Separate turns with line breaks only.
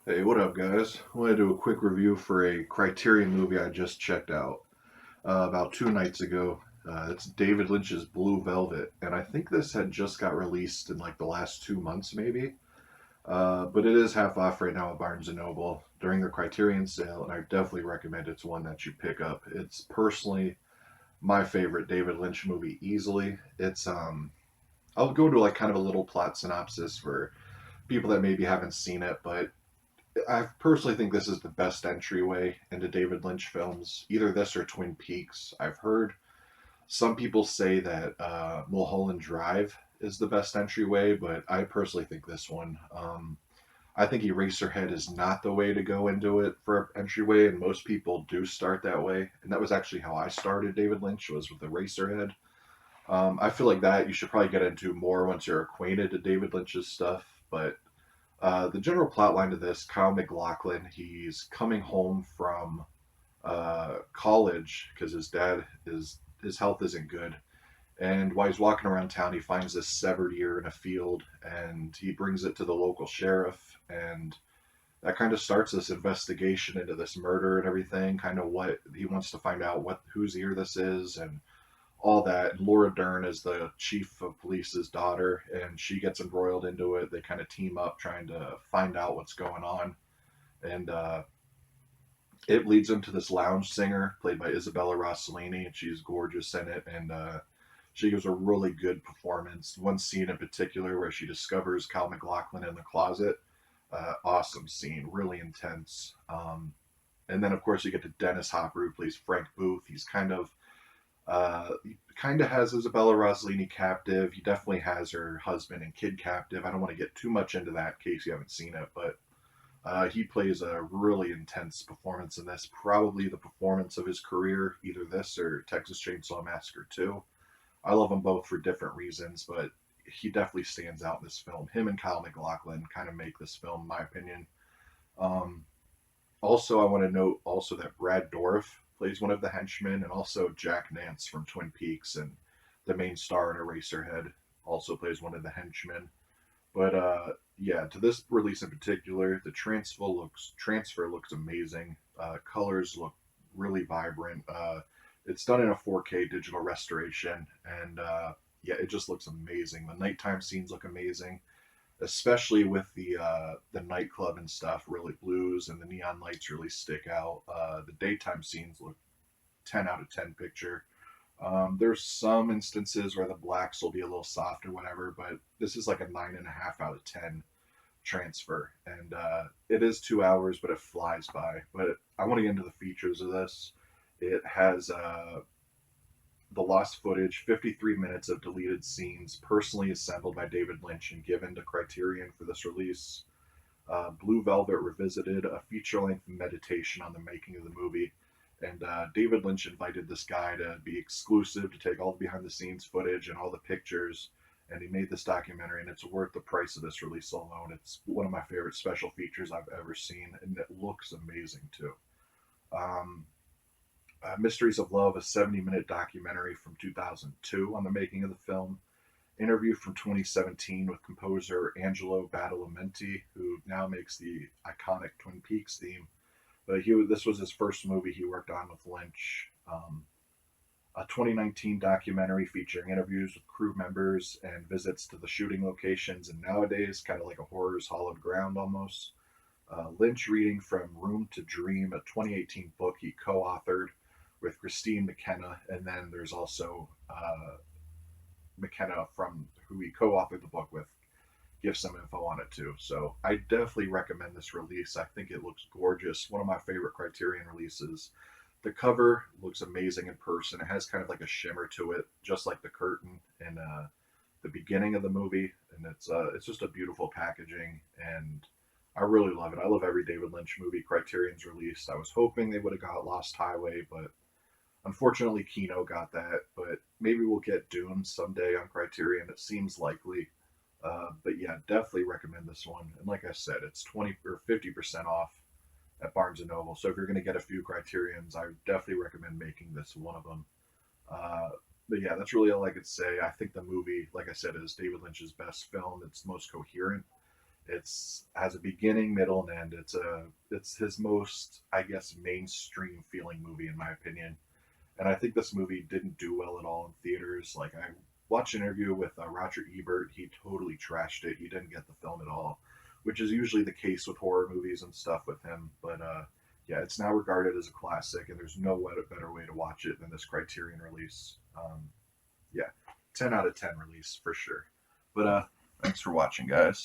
Hey, what up, guys? I want to do a quick review for a Criterion movie I just checked out about 2 nights ago. It's David Lynch's Blue Velvet, and I think this had just got released in like the last 2 months, maybe. But it is half off right now at Barnes and Noble during the Criterion sale, and I definitely recommend it's one that you pick up. It's personally my favorite David Lynch movie easily. I'll go into like kind of a little plot synopsis for people that maybe haven't seen it, but I personally think this is the best entryway into David Lynch films. Either this or Twin Peaks. I've heard some people say that Mulholland Drive is the best entryway, but I personally think this one. I think Eraserhead is not the way to go into it for an entryway, and most people do start that way. And that was actually how I started David Lynch was with Eraserhead. I feel like that you should probably get into more once you're acquainted to David Lynch's stuff, but the general plot line to this, Kyle MacLachlan, he's coming home from college because his health isn't good. And while he's walking around town, he finds this severed ear in a field, and he brings it to the local sheriff, and that kind of starts this investigation into this murder and everything. Kind of what he wants to find out, what whose ear this is, and all that. And Laura Dern is the chief of police's daughter, and she gets embroiled into it. They kind of team up trying to find out what's going on, and it leads them to this lounge singer played by Isabella Rossellini, and she's gorgeous in it, and she gives a really good performance. One scene in particular where she discovers Kyle MacLachlan in the closet. Awesome scene, really intense. And then, of course, you get to Dennis Hopper, who plays Frank Booth. He kind of has Isabella Rossellini captive. He definitely has her husband and kid captive. I don't want to get too much into that in case you haven't seen it, but he plays a really intense performance in this. Probably the performance of his career, either this or Texas Chainsaw Massacre 2. I love them both for different reasons, but he definitely stands out in this film. Him and Kyle MacLachlan kind of make this film, in my opinion. Um, Also, I want to note also that Brad Dourif plays one of the henchmen, and also Jack Nance from Twin Peaks and the main star in Eraserhead also plays one of the henchmen. But yeah, to this release in particular, the transfer looks amazing. Colors look really vibrant. It's done in a 4K digital restoration, and yeah, it just looks amazing. The nighttime scenes look amazing, especially with the nightclub and stuff. Really blues and the neon lights really stick out. The daytime scenes look 10 out of 10 picture. There's some instances where the blacks will be a little soft or whatever, but this is like a 9.5 out of 10 transfer, and it is 2 hours, but it flies by. But I want to get into the features of this. It has the lost footage, 53 minutes of deleted scenes, personally assembled by David Lynch and given to Criterion for this release. Blue Velvet Revisited, a feature length meditation on the making of the movie. And David Lynch invited this guy to be exclusive, to take all the behind the scenes footage and all the pictures. And he made this documentary, and it's worth the price of this release alone. It's one of my favorite special features I've ever seen, and it looks amazing too. Um, Mysteries of Love, a 70-minute documentary from 2002 on the making of the film. Interview from 2017 with composer Angelo Badalamenti, who now makes the iconic Twin Peaks theme. But this was his first movie he worked on with Lynch. A 2019 documentary featuring interviews with crew members and visits to the shooting locations, and nowadays, kind of like a horror's hallowed ground almost. Lynch reading from Room to Dream, a 2018 book he co authored with Christine McKenna, and then there's also McKenna, from who he co-authored the book with, gives some info on it too. So I definitely recommend this release. I think it looks gorgeous. One of my favorite Criterion releases. The cover looks amazing in person. It has kind of like a shimmer to it, just like the curtain in the beginning of the movie, and it's just a beautiful packaging, and I really love it. I love every David Lynch movie Criterion's released. I was hoping they would have got Lost Highway, but unfortunately, Kino got that, but maybe we'll get Dune someday on Criterion. It seems likely. But yeah, definitely recommend this one. And like I said, it's 20 or 50% off at Barnes and Noble. So if you're going to get a few Criterions, I definitely recommend making this one of them. Uh, but yeah, that's really all I could say. I think the movie, like I said, is David Lynch's best film. It's most coherent. It's has a beginning, middle, and end. It's his most, I guess, mainstream feeling movie in my opinion. And I think this movie didn't do well at all in theaters. Like I watched an interview with Roger Ebert, he totally trashed it. He didn't get the film at all, which is usually the case with horror movies and stuff with him. But yeah, it's now regarded as a classic, and there's no better way to watch it than this Criterion release. Yeah, 10 out of 10 release for sure. But thanks for watching, guys.